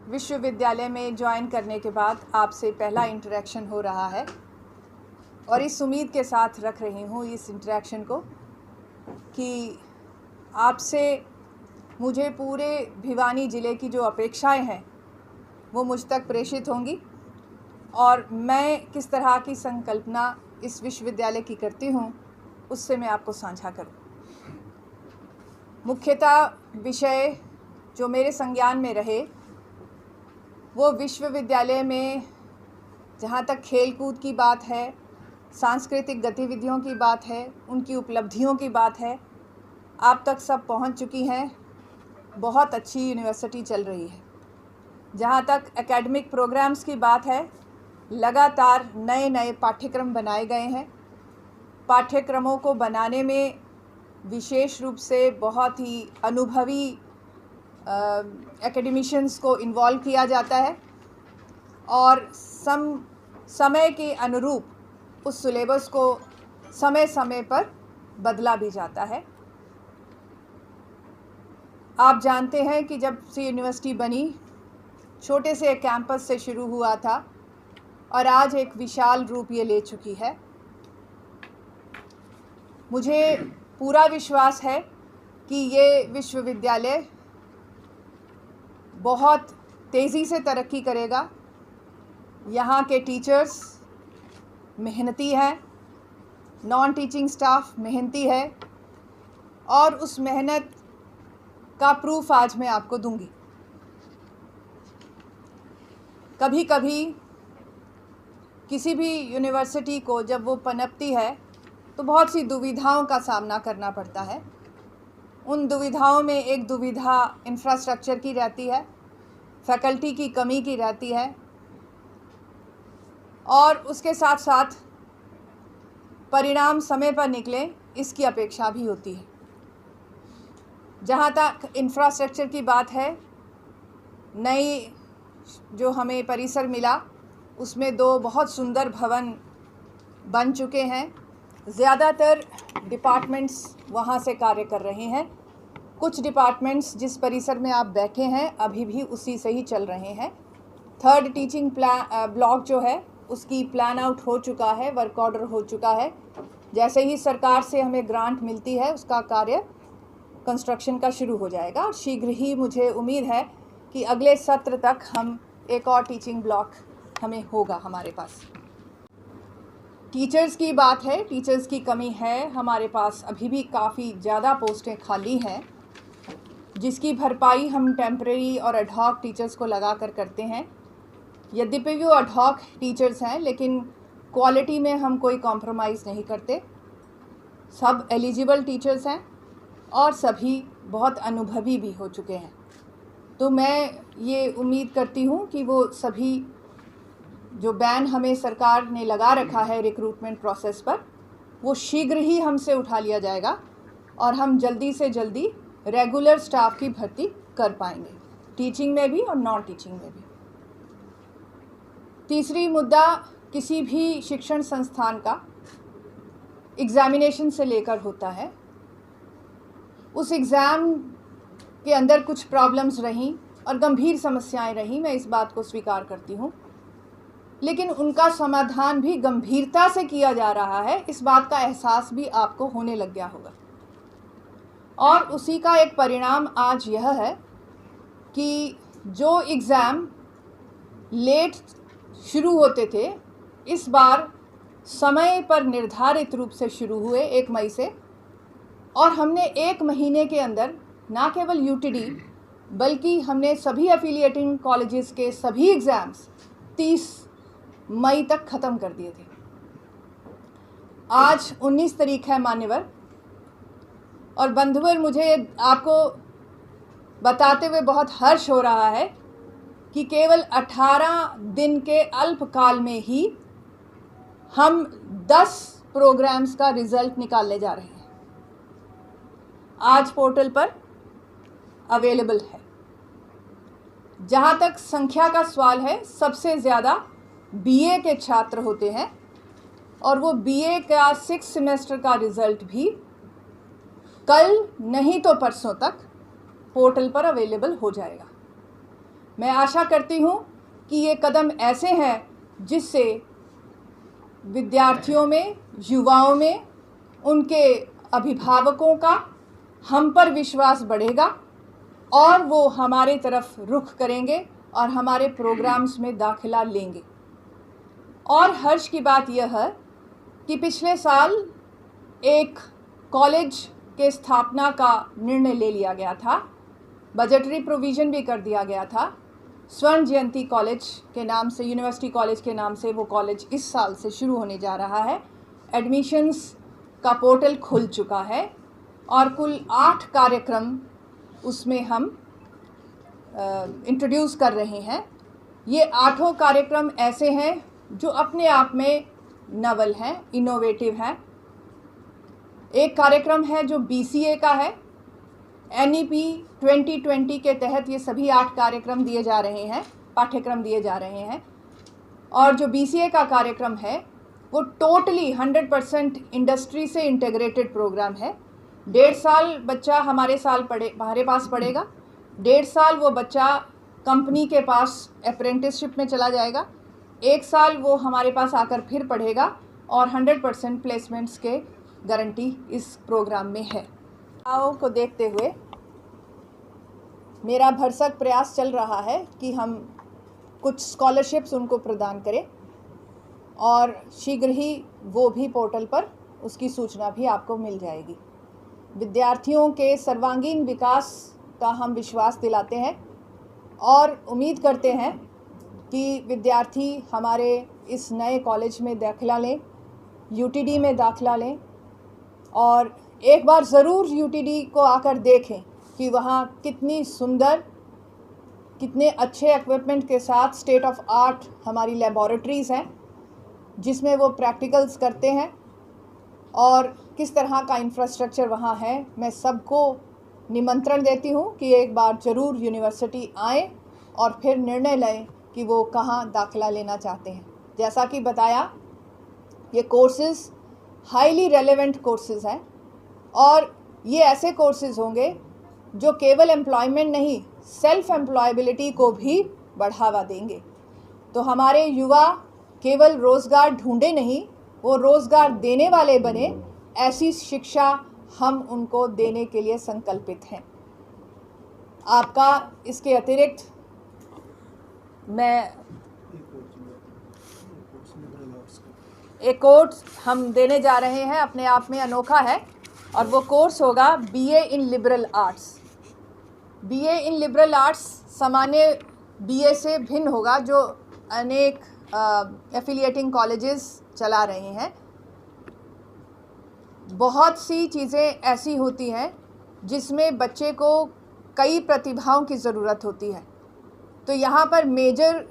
विश्वविद्यालय में ज्वाइन करने के बाद आपसे पहला इंटरेक्शन हो रहा है और इस उम्मीद के साथ रख रही हूँ इस इंटरेक्शन को कि आपसे मुझे पूरे भिवानी ज़िले की जो अपेक्षाएं हैं वो मुझ तक प्रेषित होंगी और मैं किस तरह की संकल्पना इस विश्वविद्यालय की करती हूँ उससे मैं आपको साझा करूँ। मुख्यतः विषय जो मेरे संज्ञान में रहे वो विश्वविद्यालय में जहाँ तक खेलकूद की बात है, सांस्कृतिक गतिविधियों की बात है, उनकी उपलब्धियों की बात है, आप तक सब पहुँच चुकी हैं। बहुत अच्छी यूनिवर्सिटी चल रही है। जहाँ तक एकेडमिक प्रोग्राम्स की बात है, लगातार नए नए पाठ्यक्रम बनाए गए हैं। पाठ्यक्रमों को बनाने में विशेष रूप से बहुत ही अनुभवी एकेडमिशियंस को इन्वॉल्व किया जाता है और समय के अनुरूप उस सिलेबस को समय समय पर बदला भी जाता है। आप जानते हैं कि जब से यूनिवर्सिटी बनी, छोटे से एक कैंपस से शुरू हुआ था और आज एक विशाल रूप ये ले चुकी है। मुझे पूरा विश्वास है कि ये विश्वविद्यालय बहुत तेज़ी से तरक्की करेगा। यहाँ के टीचर्स मेहनती हैं, नॉन टीचिंग स्टाफ मेहनती है और उस मेहनत का प्रूफ आज मैं आपको दूंगी। कभी कभी किसी भी यूनिवर्सिटी को जब वो पनपती है तो बहुत सी दुविधाओं का सामना करना पड़ता है। उन दुविधाओं में एक दुविधा इंफ्रास्ट्रक्चर की रहती है, फैकल्टी की कमी की रहती है और उसके साथ साथ परिणाम समय पर निकले इसकी अपेक्षा भी होती है। जहाँ तक इंफ्रास्ट्रक्चर की बात है, नई जो हमें परिसर मिला उसमें 2 बहुत सुंदर भवन बन चुके हैं। ज़्यादातर डिपार्टमेंट्स वहाँ से कार्य कर रहे हैं। कुछ डिपार्टमेंट्स जिस परिसर में आप बैठे हैं अभी भी उसी से ही चल रहे हैं। 3rd टीचिंग ब्लॉक जो है उसकी प्लान आउट हो चुका है, वर्क ऑर्डर हो चुका है। जैसे ही सरकार से हमें ग्रांट मिलती है उसका कार्य कंस्ट्रक्शन का शुरू हो जाएगा और शीघ्र ही मुझे उम्मीद है कि अगले सत्र तक हम एक और टीचिंग ब्लॉक हमें होगा हमारे पास। टीचर्स की बात है, टीचर्स की कमी है। हमारे पास अभी भी काफ़ी ज़्यादा पोस्टें खाली हैं जिसकी भरपाई हम टेम्परेरी और एडहॉक टीचर्स को लगा कर करते हैं। यद्यपि वो एडहॉक टीचर्स हैं लेकिन क्वालिटी में हम कोई कॉम्प्रोमाइज़ नहीं करते। सब एलिजिबल टीचर्स हैं और सभी बहुत अनुभवी भी हो चुके हैं। तो मैं ये उम्मीद करती हूँ कि वो सभी जो बैन हमें सरकार ने लगा रखा है रिक्रूटमेंट प्रोसेस पर, वो शीघ्र ही हमसे उठा लिया जाएगा और हम जल्दी से जल्दी रेगुलर स्टाफ की भर्ती कर पाएंगे, टीचिंग में भी और नॉन टीचिंग में भी। तीसरी मुद्दा किसी भी शिक्षण संस्थान का एग्ज़ामिनेशन से लेकर होता है। उस एग्ज़ाम के अंदर कुछ प्रॉब्लम्स रहीं और गंभीर समस्याएं रहीं, मैं इस बात को स्वीकार करती हूँ, लेकिन उनका समाधान भी गंभीरता से किया जा रहा है। इस बात का एहसास भी आपको होने लग गया होगा और उसी का एक परिणाम आज यह है कि जो एग्ज़ाम लेट शुरू होते थे इस बार समय पर निर्धारित रूप से शुरू हुए 1 मई से और हमने 1 महीने के अंदर ना केवल यूटीडी बल्कि हमने सभी एफिलिएटिंग कॉलेजेस के सभी एग्ज़ाम्स 30 मई तक ख़त्म कर दिए थे। आज 19 तारीख है मान्यवर और बंधुवर, मुझे आपको बताते हुए बहुत हर्ष हो रहा है कि केवल 18 दिन के अल्पकाल में ही हम 10 प्रोग्राम्स का रिज़ल्ट निकालने जा रहे हैं। आज पोर्टल पर अवेलेबल है। जहाँ तक संख्या का सवाल है, सबसे ज़्यादा बीए के छात्र होते हैं और वो बीए का 6 सेमेस्टर का रिज़ल्ट भी कल नहीं तो परसों तक पोर्टल पर अवेलेबल हो जाएगा। मैं आशा करती हूँ कि ये कदम ऐसे हैं जिससे विद्यार्थियों में, युवाओं में, उनके अभिभावकों का हम पर विश्वास बढ़ेगा और वो हमारे तरफ रुख करेंगे और हमारे प्रोग्राम्स में दाखिला लेंगे। और हर्ष की बात यह है कि पिछले साल एक कॉलेज के स्थापना का निर्णय ले लिया गया था, बजटरी प्रोविज़न भी कर दिया गया था। स्वर्ण जयंती कॉलेज के नाम से, यूनिवर्सिटी कॉलेज के नाम से वो कॉलेज इस साल से शुरू होने जा रहा है। एडमिशन्स का पोर्टल खुल चुका है और कुल 8 कार्यक्रम उसमें हम इंट्रोड्यूस कर रहे हैं। ये 8 कार्यक्रम ऐसे हैं जो अपने आप में नवल हैं, इनोवेटिव हैं। एक कार्यक्रम है जो BCA का है। NEP 2020 के तहत ये सभी 8 कार्यक्रम दिए जा रहे हैं, पाठ्यक्रम दिए जा रहे हैं। और जो BCA का कार्यक्रम है वो टोटली 100% इंडस्ट्री से इंटीग्रेटेड प्रोग्राम है। 1.5 साल बच्चा हमारे पास पढ़ेगा, 1.5 साल वो बच्चा कंपनी के पास अप्रेंटिसशिप में चला जाएगा, 1 साल वो हमारे पास आकर फिर पढ़ेगा और 100% प्लेसमेंट्स के गारंटी इस प्रोग्राम में है। को देखते हुए मेरा भरसक प्रयास चल रहा है कि हम कुछ स्कॉलरशिप्स उनको प्रदान करें और शीघ्र ही वो भी पोर्टल पर उसकी सूचना भी आपको मिल जाएगी। विद्यार्थियों के सर्वांगीण विकास का हम विश्वास दिलाते हैं और उम्मीद करते हैं कि विद्यार्थी हमारे इस नए कॉलेज में दाखिला लें, UTD में दाखिला लें और एक बार ज़रूर UTD को आकर देखें कि वहाँ कितनी सुंदर, कितने अच्छे इक्विपमेंट के साथ स्टेट ऑफ आर्ट हमारी लेबॉरेटरीज़ हैं जिसमें वो प्रैक्टिकल्स करते हैं और किस तरह का इंफ्रास्ट्रक्चर वहाँ है। मैं सबको निमंत्रण देती हूँ कि एक बार ज़रूर यूनिवर्सिटी आएँ और फिर निर्णय लें कि वो कहाँ दाखिला लेना चाहते हैं। जैसा कि बताया, ये कोर्सेज़ हाईली रेलेवेंट कोर्सेज़ हैं और ये ऐसे कोर्सेज़ होंगे जो केवल एम्प्लॉयमेंट नहीं, सेल्फ एम्प्लॉयबिलिटी को भी बढ़ावा देंगे। तो हमारे युवा केवल रोज़गार ढूंढे नहीं, वो रोज़गार देने वाले बने, ऐसी शिक्षा हम उनको देने के लिए संकल्पित हैं। आपका इसके अतिरिक्त मैं एक कोर्स हम देने जा रहे हैं, अपने आप में अनोखा है और वो कोर्स होगा BA इन लिबरल आर्ट्स। BA इन लिबरल आर्ट्स सामान्य BA से भिन्न होगा जो अनेक एफिलिएटिंग कॉलेजेस चला रहे हैं। बहुत सी चीज़ें ऐसी होती हैं जिसमें बच्चे को कई प्रतिभाओं की ज़रूरत होती है, तो यहाँ पर मेजर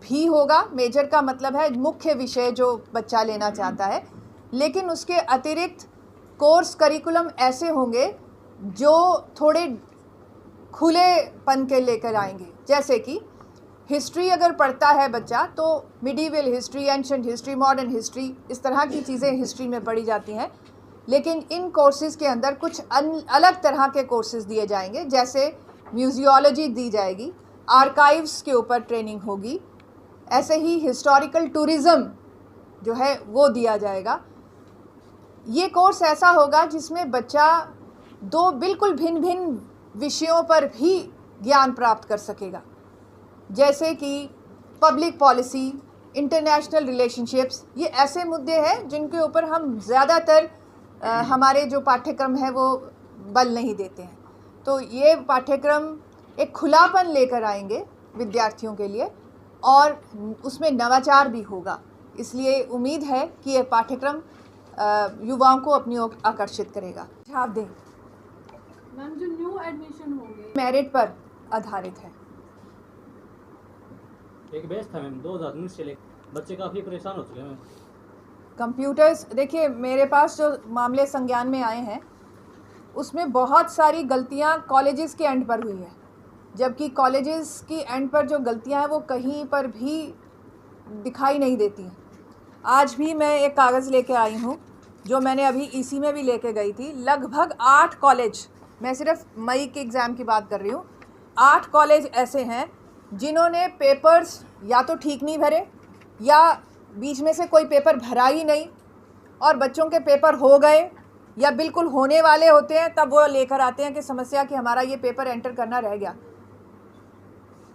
भी होगा। मेजर का मतलब है मुख्य विषय जो बच्चा लेना चाहता है, लेकिन उसके अतिरिक्त कोर्स करिकुलम ऐसे होंगे जो थोड़े खुलेपन के लेकर आएंगे। जैसे कि हिस्ट्री अगर पढ़ता है बच्चा तो medieval history, ancient history, modern history, इस तरह की चीज़ें हिस्ट्री में पढ़ी जाती हैं। लेकिन इन कोर्सेज़ के अंदर कुछ अलग तरह के कोर्सेज़ दिए जाएंगे, जैसे म्यूजियोलॉजी दी जाएगी, आर्काइव्स के ऊपर ट्रेनिंग होगी, ऐसे ही हिस्टोरिकल टूरिज़्म जो है वो दिया जाएगा। ये कोर्स ऐसा होगा जिसमें बच्चा 2 बिल्कुल भिन्न भिन्न विषयों पर भी ज्ञान प्राप्त कर सकेगा, जैसे कि पब्लिक पॉलिसी, इंटरनेशनल रिलेशनशिप्स। ये ऐसे मुद्दे हैं जिनके ऊपर हम ज़्यादातर हमारे जो पाठ्यक्रम है वो बल नहीं देते हैं। तो ये पाठ्यक्रम एक खुलापन लेकर आएंगे विद्यार्थियों के लिए और उसमें नवाचार भी होगा। इसलिए उम्मीद है कि ये पाठ्यक्रम युवाओं को अपनी ओर आकर्षित करेगा। जवाब दें मैम, जो न्यू एडमिशन होंगे मेरिट पर आधारित है। एक बैच था मैम 2019 से लेकर बच्चे काफ़ी परेशान हो चुके हैं मैम। कंप्यूटर्स, देखिए मेरे पास जो मामले संज्ञान में आए हैं उसमें बहुत सारी गलतियां कॉलेजेस के एंड पर हुई है, जबकि कॉलेजेस की एंड पर जो गलतियां हैं वो कहीं पर भी दिखाई नहीं देती हैं। आज भी मैं एक कागज़ लेके आई हूँ जो मैंने अभी इसी में भी लेके गई थी, लगभग 8 कॉलेज, मैं सिर्फ मई के एग्ज़ाम की बात कर रही हूँ, 8 कॉलेज ऐसे हैं जिन्होंने पेपर्स या तो ठीक नहीं भरे या बीच में से कोई पेपर भरा ही नहीं, और बच्चों के पेपर हो गए या बिल्कुल होने वाले होते हैं तब वो लेकर आते हैं कि समस्या कि हमारा ये पेपर एंटर करना रह गया।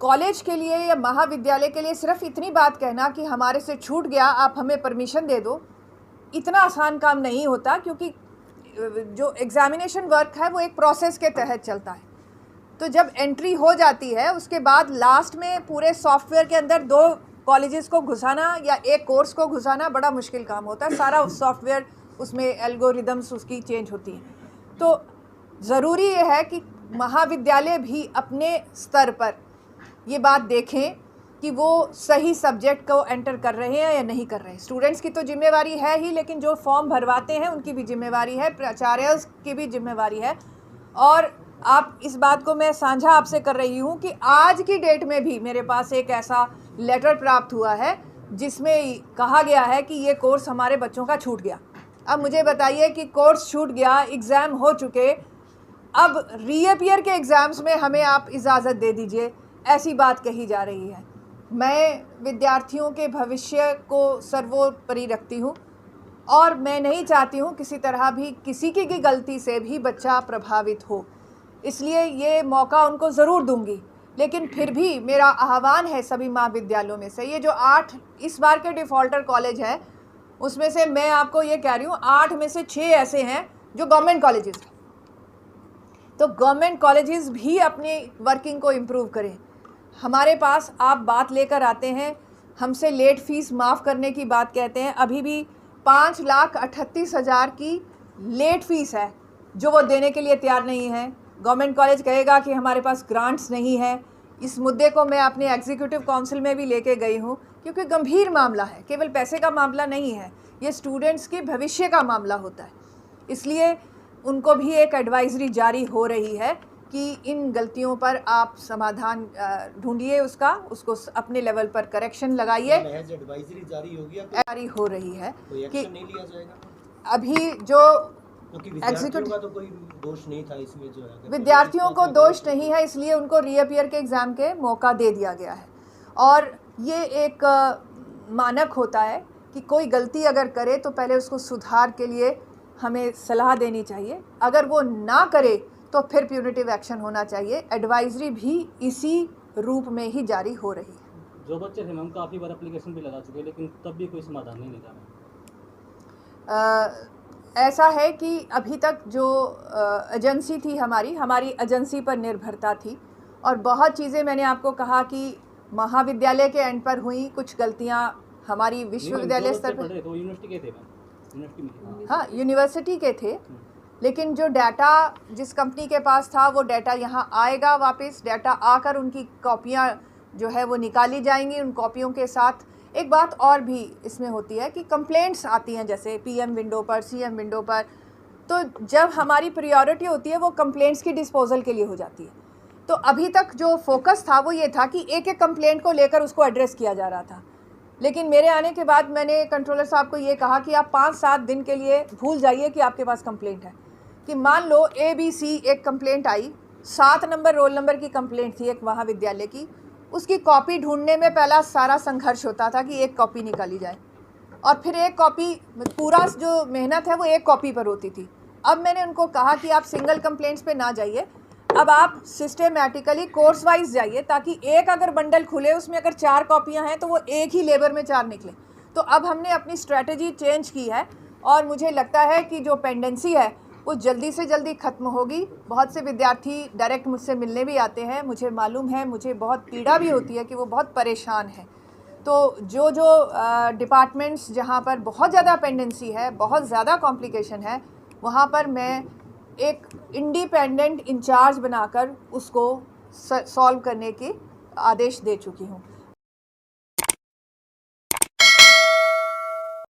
कॉलेज के लिए या महाविद्यालय के लिए सिर्फ इतनी बात कहना कि हमारे से छूट गया, आप हमें परमिशन दे दो, इतना आसान काम नहीं होता, क्योंकि जो एग्ज़ामिनेशन वर्क है वो एक प्रोसेस के तहत चलता है। तो जब एंट्री हो जाती है उसके बाद लास्ट में पूरे सॉफ्टवेयर के अंदर 2 कॉलेजेस को घुसाना या एक कोर्स को घुसाना बड़ा मुश्किल काम होता है। सारा सॉफ्टवेयर उसमें एल्गोरिदम्स उसकी चेंज होती हैं। तो ज़रूरी ये है कि महाविद्यालय भी अपने स्तर पर ये बात देखें कि वो सही सब्जेक्ट को एंटर कर रहे हैं या नहीं कर रहे हैं। स्टूडेंट्स की तो जिम्मेवारी है ही, लेकिन जो फॉर्म भरवाते हैं उनकी भी जिम्मेवारी है, प्राचार्य की भी जिम्मेवारी है। और आप इस बात को मैं साझा आपसे कर रही हूँ कि आज की डेट में भी मेरे पास एक ऐसा लेटर प्राप्त हुआ है जिसमें कहा गया है कि ये कोर्स हमारे बच्चों का छूट गया। अब मुझे बताइए कि कोर्स छूट गया, एग्ज़ाम हो चुके, अब रीअपियर के एग्ज़ाम्स में हमें आप इजाज़त दे दीजिए, ऐसी बात कही जा रही है। मैं विद्यार्थियों के भविष्य को सर्वोपरि रखती हूँ और मैं नहीं चाहती हूँ किसी तरह भी किसी की गलती से भी बच्चा प्रभावित हो, इसलिए ये मौका उनको ज़रूर दूंगी। लेकिन फिर भी मेरा आह्वान है सभी महाविद्यालयों में से, ये जो 8 इस बार के डिफ़ॉल्टर कॉलेज हैं उसमें से मैं आपको ये कह रही हूँ 8 में से 6 ऐसे हैं जो गवर्नमेंट कॉलेजेस हैं। तो गवर्नमेंट कॉलेजेस भी अपनी वर्किंग को इम्प्रूव करें। हमारे पास आप बात लेकर आते हैं, हमसे लेट फ़ीस माफ़ करने की बात कहते हैं, अभी भी 5,38,000 की लेट फ़ीस है जो वो देने के लिए तैयार नहीं है। गवर्नमेंट कॉलेज कहेगा कि हमारे पास ग्रांट्स नहीं है। इस मुद्दे को मैं अपने एग्जीक्यूटिव काउंसिल में भी लेके गई हूँ, क्योंकि गंभीर मामला है, केवल पैसे का मामला नहीं है, ये स्टूडेंट्स के भविष्य का मामला होता है। इसलिए उनको भी एक एडवाइजरी जारी हो रही है कि इन गलतियों पर आप समाधान ढूंढिए, उसको अपने लेवल पर करेक्शन लगाइए। एडवाइजरी जारी होगी, जारी हो रही है कि नहीं लिया जाएगा अभी जो एग्जीक्यूटिव का तो कोई दोष नहीं था इसमें, जो है विद्यार्थियों को दोष नहीं है, इसलिए उनको रीअपियर के एग्ज़ाम के मौका दे दिया गया है। और ये एक मानक होता है कि कोई गलती अगर करे तो पहले उसको सुधार के लिए हमें सलाह देनी चाहिए, अगर वो ना करे तो फिर प्यूनिटिव एक्शन होना चाहिए। एडवाइजरी भी इसी रूप में ही जारी हो रही है। जो बच्चे थे मैम काफ़ी बार एप्लीकेशन भी लगा चुके, लेकिन तब भी कोई समाधान नहीं निकला। ऐसा है कि अभी तक जो एजेंसी थी हमारी एजेंसी पर निर्भरता थी, और बहुत चीज़ें मैंने आपको कहा कि महाविद्यालय के एंड पर हुई कुछ गलतियां, हमारी विश्वविद्यालय स्तर पर तो यूनिवर्सिटी के थे यूनिवर्सिटी में, हाँ यूनिवर्सिटी के थे, लेकिन जो डाटा जिस कंपनी के पास था वो डाटा यहाँ आएगा वापस, डाटा आकर उनकी कॉपियाँ जो है वो निकाली जाएंगी। उन कॉपियों के साथ एक बात और भी इसमें होती है कि कंप्लेंट्स आती हैं, जैसे पीएम विंडो पर, सीएम विंडो पर, तो जब हमारी प्रायोरिटी होती है वो कंप्लेंट्स की डिस्पोजल के लिए हो जाती है। तो अभी तक जो फोकस था वो ये था कि एक एक कंप्लेंट को लेकर उसको एड्रेस किया जा रहा था, लेकिन मेरे आने के बाद मैंने कंट्रोलर साहब को ये कहा कि आप 5-7 दिन के लिए भूल जाइए कि आपके पास कंप्लेंट है। कि मान लो ABC एक कंप्लेंट आई, 7 नंबर रोल नंबर की कंप्लेंट थी एक महाविद्यालय की, उसकी कॉपी ढूंढने में पहला सारा संघर्ष होता था कि एक कॉपी निकाली जाए, और फिर एक कॉपी, पूरा जो मेहनत है वो एक कॉपी पर होती थी। अब मैंने उनको कहा कि आप सिंगल कंप्लेंट्स पे ना जाइए, अब आप सिस्टेमेटिकली कोर्स वाइज जाइए, ताकि एक अगर बंडल खुले उसमें अगर 4 कॉपियां हैं तो वो एक ही लेबर में 4 निकले। तो अब हमने अपनी स्ट्रेटजी चेंज की है, और मुझे लगता है कि जो पेंडेंसी है वो जल्दी से जल्दी ख़त्म होगी। बहुत से विद्यार्थी डायरेक्ट मुझसे मिलने भी आते हैं, मुझे मालूम है, मुझे बहुत पीड़ा भी होती है कि वो बहुत परेशान हैं। तो जो डिपार्टमेंट्स जहाँ पर बहुत ज़्यादा पेंडेंसी है, बहुत ज़्यादा कॉम्प्लिकेशन है, वहाँ पर मैं एक इंडिपेंडेंट इंचार्ज बनाकर उसको सॉल्व करने के आदेश दे चुकी हूँ।